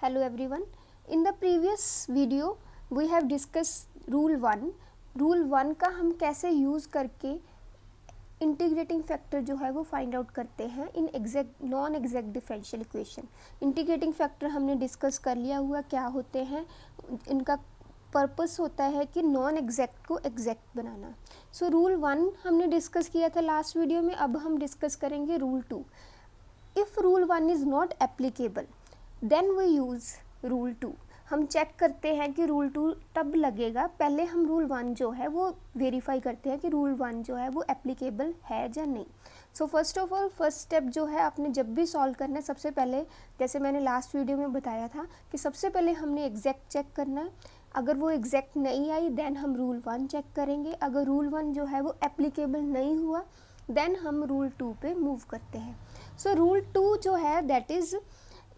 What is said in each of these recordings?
Hello everyone. In the previous video we have discussed rule 1. Rule 1 का हम कैसे use करके इंटीग्रेटिंग फैक्टर जो है वो फाइंड आउट करते हैं in exact non exact differential equation. Integrating factor हमने डिस्कस कर लिया हुआ क्या होते हैं. इनका पर्पस होता है कि नॉन एग्जैक्ट को एग्जैक्ट बनाना. सो रूल 1 हमने डिस्कस किया था लास्ट वीडियो में. अब हम डिस्कस करेंगे rule 2. If rule 1 is not applicable then we use rule 2. हम चेक करते हैं कि रूल 2 तब लगेगा. पहले हम रूल 1 जो है वो वेरीफाई करते हैं कि रूल 1 जो है वो एप्लीकेबल है या नहीं. So first of all first step जो है आपने जब भी सॉल्व करना है सबसे पहले, जैसे मैंने लास्ट वीडियो में बताया था कि सबसे पहले हमने एग्जैक्ट चेक करना है. अगर वो एग्जैक्ट नहीं आई देन हम रूल 1 चेक करेंगे. अगर रूल 1 जो है वो एप्लीकेबल नहीं हुआ देन हम रूल 2 पे मूव करते हैं. सो रूल 2 जो है that is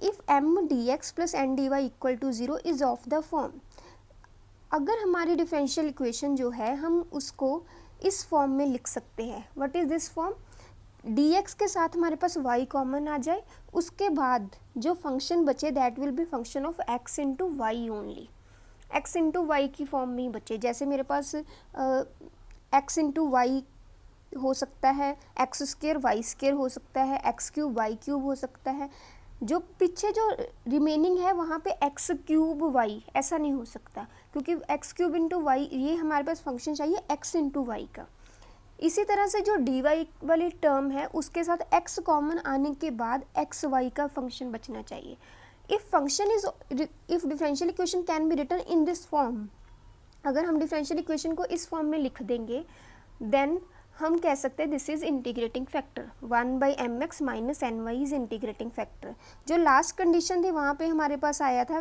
if m dx plus n dy equal to 0 is of the form. अगर हमारी डिफरेंशियल इक्वेशन जो है हम उसको इस फॉर्म में लिख सकते हैं. What is this form? dx के साथ हमारे पास y कॉमन आ जाए, उसके बाद जो फंक्शन बचे that will be function of x into y only. x into y की फॉर्म में ही बचे. जैसे मेरे पास x इंटू वाई हो सकता है, एक्स स्क्र वाई स्क्र हो सकता है, एक्स क्यूब वाई क्यूब हो सकता है. जो पीछे जो रिमेनिंग है वहाँ पे एक्स क्यूब वाई ऐसा नहीं हो सकता, क्योंकि एक्स क्यूब इंटू वाई ये हमारे पास फंक्शन चाहिए एक्स इंटू वाई का. इसी तरह से जो डी वाई वाली टर्म है उसके साथ एक्स कॉमन आने के बाद एक्स वाई का फंक्शन बचना चाहिए. If differential equation can be written in this form, अगर हम डिफरेंशियल इक्वेशन को इस फॉर्म में लिख देंगे देन हम कह सकते हैं this is integrating factor. 1/mx minus N y is integrating factor. जो लास्ट कंडीशन थी वहाँ पे हमारे पास आया था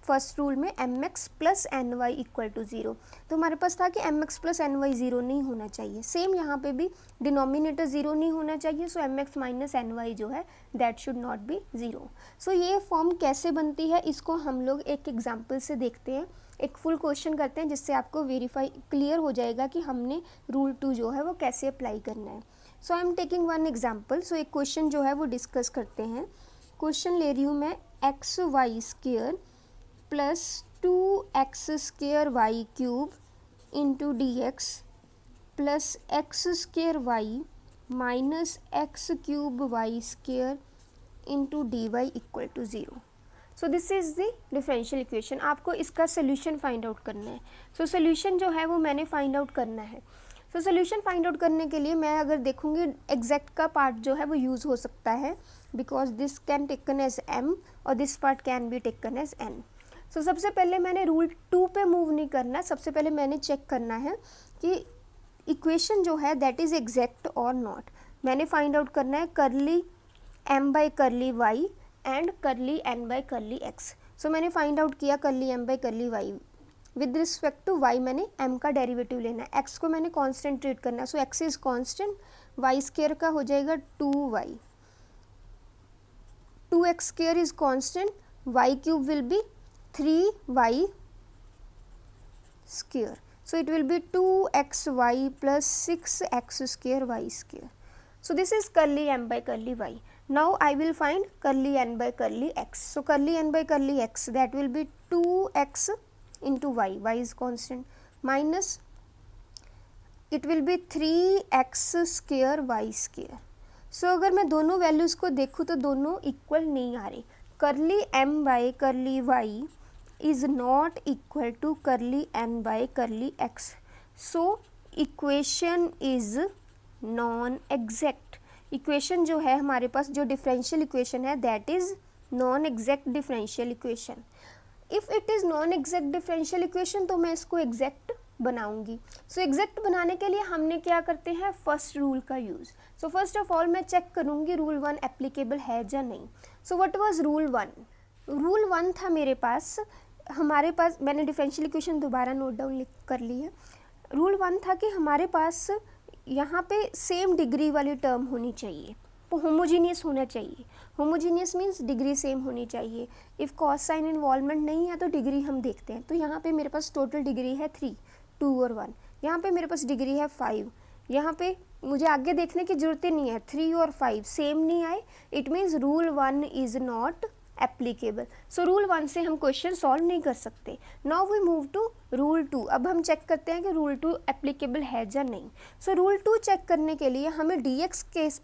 फर्स्ट रूल में mx plus n y equal to 0. तो हमारे पास था कि mx प्लस एन वाई 0 नहीं होना चाहिए. सेम यहाँ पे भी डिनोमिनेटर 0 नहीं होना चाहिए. सो mx माइनस एन वाई जो है दैट शुड नॉट बी 0. सो ये फॉर्म कैसे बनती है इसको हम लोग एक एग्जाम्पल से देखते हैं. एक फुल क्वेश्चन करते हैं जिससे आपको वेरीफाई क्लियर हो जाएगा कि हमने रूल 2 जो है वो कैसे अप्लाई करना है. So I am taking one example. So एक क्वेश्चन जो है वो डिस्कस करते हैं. क्वेश्चन ले रही हूँ मैं x y square plus 2x square y cube into d x plus x square y minus x cube y square into d y equal to 0. So this is the differential equation. आपको इसका solution find out करना है. So solution जो है वो मैंने find out करना है. सो सोल्यूशन फाइंड आउट करने के लिए मैं अगर देखूँगी एग्जैक्ट का पार्ट जो है वो यूज़ हो सकता है because this can taken as m और this part can be taken as n. So सबसे पहले मैंने रूल 2 पे मूव नहीं करना. सबसे पहले मैंने चेक करना है कि इक्वेशन जो है दैट इज़ एग्जैक्ट और नॉट. मैंने फाइंड आउट करना है curly m by curly y and curly n by curly x. So मैंने फाइंड आउट किया curly m by curly y. With respect to y मैंने m का डेरिवेटिव लेना है. x को मैंने कांस्टेंट ट्रीट करना है. So x is constant, y square का हो जाएगा 2y, 2x square is constant, y cube will B 3y square. So it will B 2xy plus 6x square y square. So this is curly m by curly y. Now I will find curly n by curly x. So curly n by curly x that will be 2x into y. Y is constant minus it will be 3x square y square. So अगर मैं दोनों values को देखूँ तो दोनों equal नहीं आ रही. curly m by curly y is not equal to curly n by curly x. So equation is non exact. Equation जो है हमारे पास जो डिफरेंशियल इक्वेशन है that is non exact differential equation. If it is non exact differential equation तो मैं इसको exact बनाऊंगी. So exact बनाने के लिए हमने क्या करते हैं फर्स्ट रूल का use. So first of all मैं चेक करूँगी रूल 1 एप्लीकेबल है या नहीं. सो व्हाट वाज रूल 1? रूल 1 था मेरे पास, हमारे पास मैंने डिफरेंशियल इक्वेशन दोबारा नोट डाउन कर ली है. रूल 1 था कि हमारे पास यहाँ पे सेम डिग्री वाली टर्म होनी चाहिए, होमोजीनियस होना चाहिए. होमोजीनियस मीन्स डिग्री सेम होनी चाहिए. इफ़ कॉस साइन इन्वॉल्वमेंट नहीं है तो डिग्री हम देखते हैं. तो यहाँ पे मेरे पास टोटल डिग्री है 3, 2 और 1. यहाँ पे मेरे पास डिग्री है 5. यहाँ पे मुझे आगे देखने की ज़रूरत ही नहीं है. 3 और 5 सेम नहीं आए, it means rule 1 is not applicable. So rule 1 से हम क्वेश्चन सॉल्व नहीं कर सकते। Now we move to rule 2। अब हम चेक करते हैं कि रूल 2 एप्लीकेबल है या नहीं। सो रूल 2 चेक करने के लिए हमें dx केस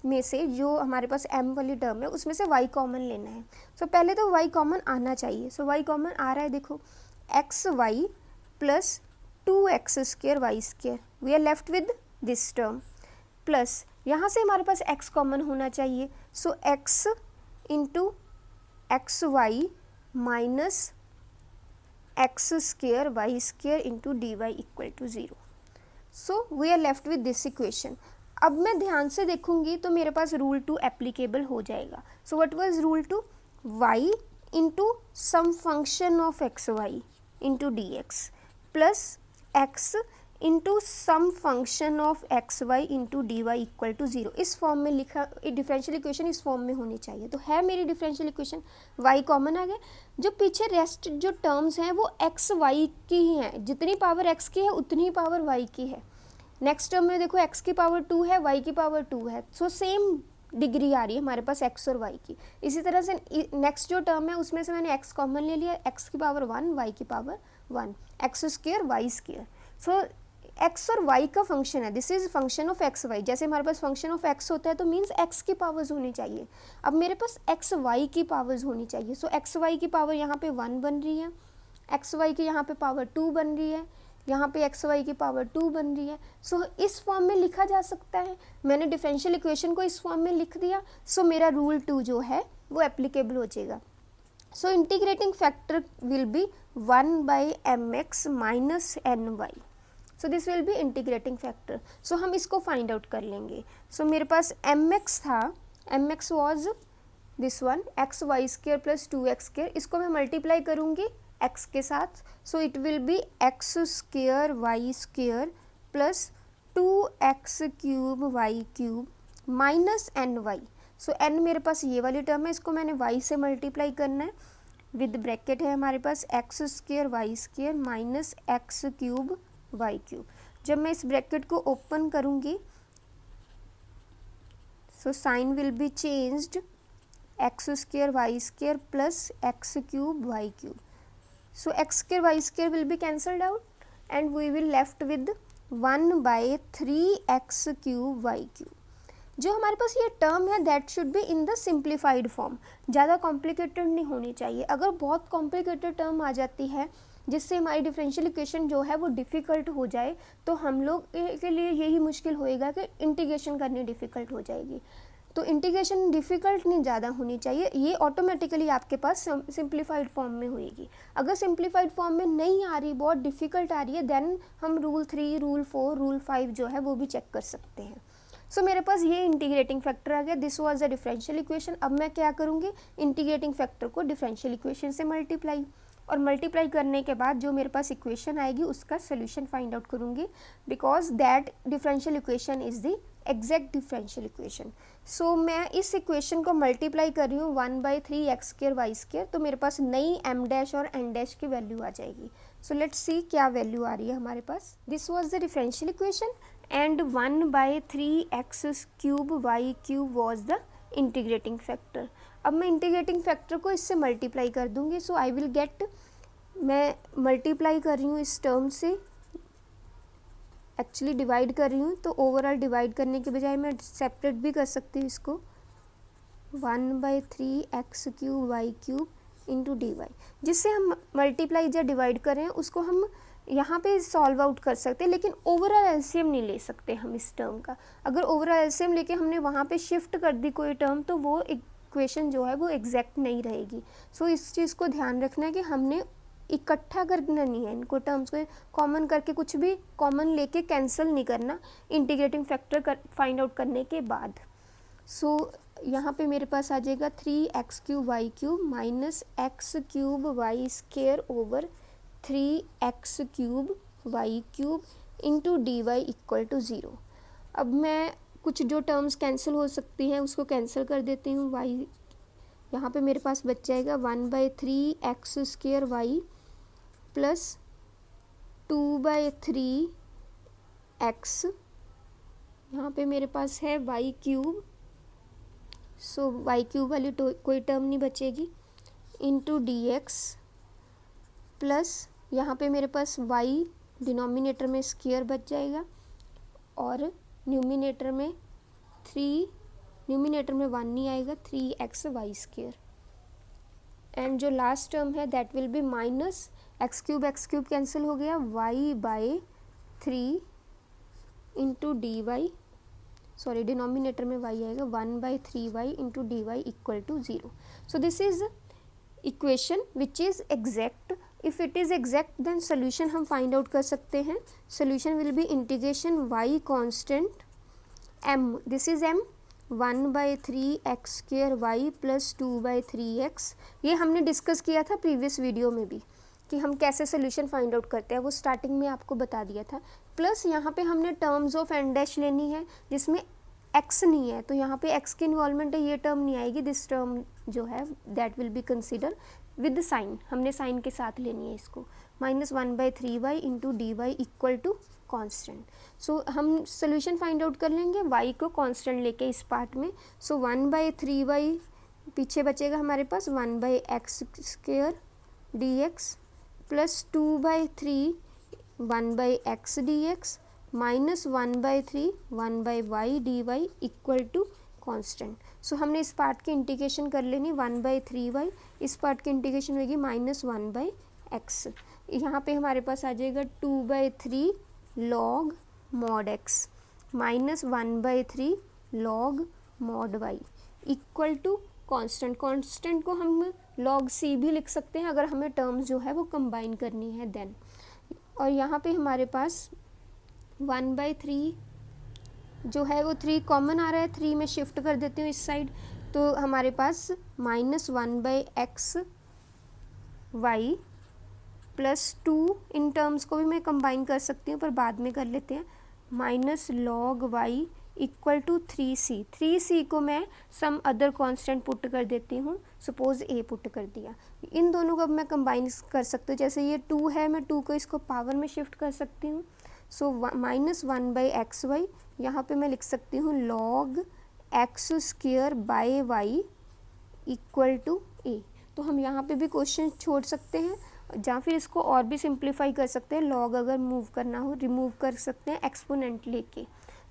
में से जो हमारे पास m वाली टर्म है उसमें से y कॉमन लेना है। सो पहले तो y कॉमन आना चाहिए। सो y कॉमन आ रहा है, देखो x y plus 2x square y square, we are left with this term, plus यहाँ से हमारे पास x कॉमन होना चाहिए। So x into x y minus x square y square into d y equal to 0। So we are left with this equation. अब मैं ध्यान से देखूंगी तो मेरे पास रूल 2 एप्लीकेबल हो जाएगा। So what was rule 2? y into some function of x y into d x plus x into some function of x y into d y equal to 0। इस फॉर्म में लिखा डिफरेंशियल इक्वेशन इस form में होनी चाहिए। तो है मेरी डिफरेंशियल इक्वेशन, y कॉमन आ गया। जो पीछे रेस्ट जो टर्म्स हैं वो एक्स वाई की ही हैं, जितनी पावर x की है उतनी ही पावर y की है। नेक्स्ट टर्म में देखो x की पावर 2 है, y की पावर 2 है, सो सेम डिग्री आ रही है हमारे पास x और y की। इसी तरह से नेक्स्ट जो टर्म है उसमें से मैंने x कॉमन ले लिया, x की पावर 1 y की power 1, x square y square. So x और y का फंक्शन है, this is function of x y. जैसे हमारे पास फंक्शन ऑफ x होता है तो मीन्स x की पावर्स होनी चाहिए। अब मेरे पास एक्स वाई की पावर्स होनी चाहिए। सो एक्स वाई की पावर यहाँ पे 1 बन रही है, एक्स वाई की यहाँ पे पावर 2 बन रही है, यहाँ पे एक्स वाई की पावर 2 बन रही है। सो इस फॉर्म में लिखा जा सकता है। मैंने डिफरेंशियल इक्वेशन को इस फॉर्म में लिख दिया। सो मेरा रूल 2 जो है वो एप्लीकेबल हो जाएगा। So integrating factor will be 1 by M x minus N y. So this will be integrating factor. So हम इसको फाइंड आउट कर लेंगे। सो मेरे पास एम एक्स था, M x was this one x y square plus 2x स्क्र। इसको मैं मल्टीप्लाई करूँगी x के साथ। So it will be x square y square plus 2x cube y cube minus N y. So n मेरे पास ये वाली टर्म है, इसको मैंने y से मल्टीप्लाई करना है। विद ब्रैकेट है हमारे पास x square y square minus x cube y cube. जब मैं इस ब्रैकेट को ओपन करूँगी so sign will be changed, x square y square plus x cube y cube. So x square y square will be cancelled out and we will left with 1 by 3x cube y cube। जो हमारे पास ये term है that should be in the simplified form, ज़्यादा complicated नहीं होनी चाहिए। अगर बहुत कॉम्प्लिकेटेड टर्म आ जाती है जिससे हमारी डिफरेंशियल इक्वेशन जो है वो डिफ़िकल्ट हो जाए तो हम लोग के लिए यही मुश्किल होएगा कि इंटीग्रेशन करनी डिफ़िकल्ट हो जाएगी। तो इंटीग्रेशन डिफ़िकल्ट नहीं ज़्यादा होनी चाहिए, ये ऑटोमेटिकली आपके पास सिंप्लीफाइड फॉर्म में होएगी। अगर सिंप्लीफाइड फॉर्म में नहीं आ रही, बहुत डिफ़िकल्ट आ रही है, देन हम रूल 3, रूल 4, रूल 5 जो है वो भी चेक कर सकते हैं। सो मेरे पास ये इंटीग्रेटिंग फैक्टर आ गया, this was the differential equation. अब मैं क्या करूँगी, इंटीग्रेटिंग फैक्टर को डिफरेंशियल इक्वेशन से मल्टीप्लाई, और मल्टीप्लाई करने के बाद जो मेरे पास इक्वेशन आएगी उसका सोल्यूशन फाइंड आउट करूँगी, because that differential equation is the exact differential equation. So मैं इस इक्वेशन को मल्टीप्लाई कर रही हूँ 1 by 3x square y square, तो मेरे पास नई m डैश और n डैश की वैल्यू आ जाएगी। सो लेट्स सी क्या वैल्यू आ रही है हमारे पास। This was the differential equation and 1 by 3x cube y cube was the integrating factor. अब मैं इंटीग्रेटिंग फैक्टर को इससे मल्टीप्लाई कर दूँगी। सो आई विल गेट, मैं मल्टीप्लाई कर रही हूँ इस टर्म से, एक्चुअली डिवाइड कर रही हूँ, तो ओवरऑल डिवाइड करने के बजाय मैं सेपरेट भी कर सकती हूँ इसको, 1 by 3x cube y cube into d y. जिससे हम मल्टीप्लाई या डिवाइड कर रहे हैं उसको हम यहाँ पे सॉल्व आउट कर सकते हैं, लेकिन ओवरऑल एलसीएम नहीं ले सकते हम इस टर्म का। अगर ओवरऑल एलसीएम लेके हमने वहाँ पे शिफ्ट कर दी कोई टर्म तो वो इक्वेशन जो है वो एग्जैक्ट नहीं रहेगी। सो इस चीज़ को ध्यान रखना है कि हमने इकट्ठा करना नहीं है, इनको टर्म्स को कॉमन करके कुछ भी कॉमन लेके कैंसिल नहीं करना इंटीग्रेटिंग फैक्टर फाइंड आउट करने के बाद। सो यहाँ पे मेरे पास आ जाएगा 3x cube y cube minus x cube y square over 3x cube y cube into d y equal to 0। अब मैं कुछ जो टर्म्स कैंसिल हो सकती हैं उसको कैंसिल कर देती हूँ। y यहाँ पे मेरे पास बच जाएगा 1 by 3x square y plus 2 by 3x, यहाँ पे मेरे पास है y cube so y cube वाली कोई टर्म नहीं बचेगी, इंटू डी एक्स प्लस यहाँ पे मेरे पास वाई डिनोमिनेटर में स्क्वायर बच जाएगा और न्यूमिनेटर में 1 नहीं आएगा, 3xy²। एंड जो लास्ट टर्म है that will be minus x cube cancel हो गया, y/3 into d y, sorry denominator में y आएगा, 1/3y into d y equal to 0। So this is equation which is exact. If it is exact then solution हम find out कर सकते हैं। Solution will be integration y constant m, this is m, 1/3x² plus 2/3x। ये हमने discuss किया था previous video में भी कि हम कैसे सोल्यूशन फाइंड आउट करते हैं, वो स्टार्टिंग में आपको बता दिया था। प्लस यहाँ पे हमने टर्म्स ऑफ एन डैश लेनी है जिसमें x नहीं है, तो यहाँ पे x की इन्वॉल्वमेंट है, ये टर्म नहीं आएगी। दिस टर्म जो है that will be consider with sign, हमने साइन के साथ लेनी है इसको, -1/3y into d y equal to constant. So हम सोल्यूशन फाइंड आउट कर लेंगे y को कांस्टेंट लेके इस पार्ट में। सो 1/3y पीछे बचेगा हमारे पास 1/x² dx plus 2/3 1/x dx minus 1/3 1/y dy equal to constant. So हमने इस पार्ट की इंटीग्रेशन कर लेनी, 1/3y, इस पार्ट की इंटीग्रेशन होगी -1/x। यहाँ पे हमारे पास आ जाएगा 2/3 log mod x minus 1/3 log mod y equal to constant. Constant को हम log c भी लिख सकते हैं अगर हमें टर्म्स जो है वो कंबाइन करनी है देन। और यहाँ पे हमारे पास 1/3 जो है वो 3 कॉमन आ रहा है, 3 में शिफ्ट कर देती हूँ इस साइड, तो हमारे पास -1/x y plus 2, in terms को भी मैं कंबाइन कर सकती हूँ पर बाद में कर लेते हैं, minus log y equal to 3c। 3c को मैं सम अदर कांस्टेंट पुट कर देती हूँ, सपोज a पुट कर दिया। इन दोनों को अब मैं कंबाइन कर सकती हूँ, जैसे ये 2 है, मैं 2 को इसको पावर में शिफ्ट कर सकती हूँ। सो -1/xy यहाँ पे मैं लिख सकती हूँ log x² y equal to a। तो हम यहाँ पे भी क्वेश्चन छोड़ सकते हैं, या फिर इसको और भी सिंप्लीफाई कर सकते हैं। लॉग अगर मूव करना हो रिमूव कर सकते हैं एक्सपोनेंट लेके,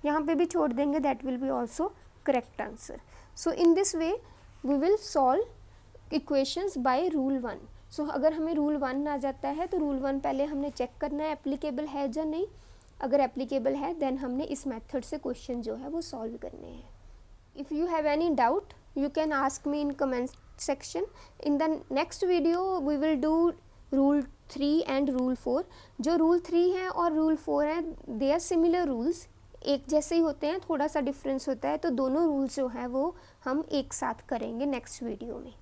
यहाँ पे भी छोड़ देंगे, that will be also correct answer. So in this way we will solve equations by rule 1। So अगर हमें रूल 1 आ जाता है तो रूल 1 पहले हमने चेक करना है एप्लीकेबल है या नहीं। अगर एप्लीकेबल है देन हमने इस मेथड से क्वेश्चन जो है वो सॉल्व करने हैं। If you have any doubt you can ask me in comment section. In the next video we will do rule 3 and rule 4. जो rule 3 है और rule 4 है they are similar rules, एक जैसे ही होते हैं, थोड़ा सा डिफरेंस होता है, तो दोनों रूल्स जो हैं वो हम एक साथ करेंगे नेक्स्ट वीडियो में।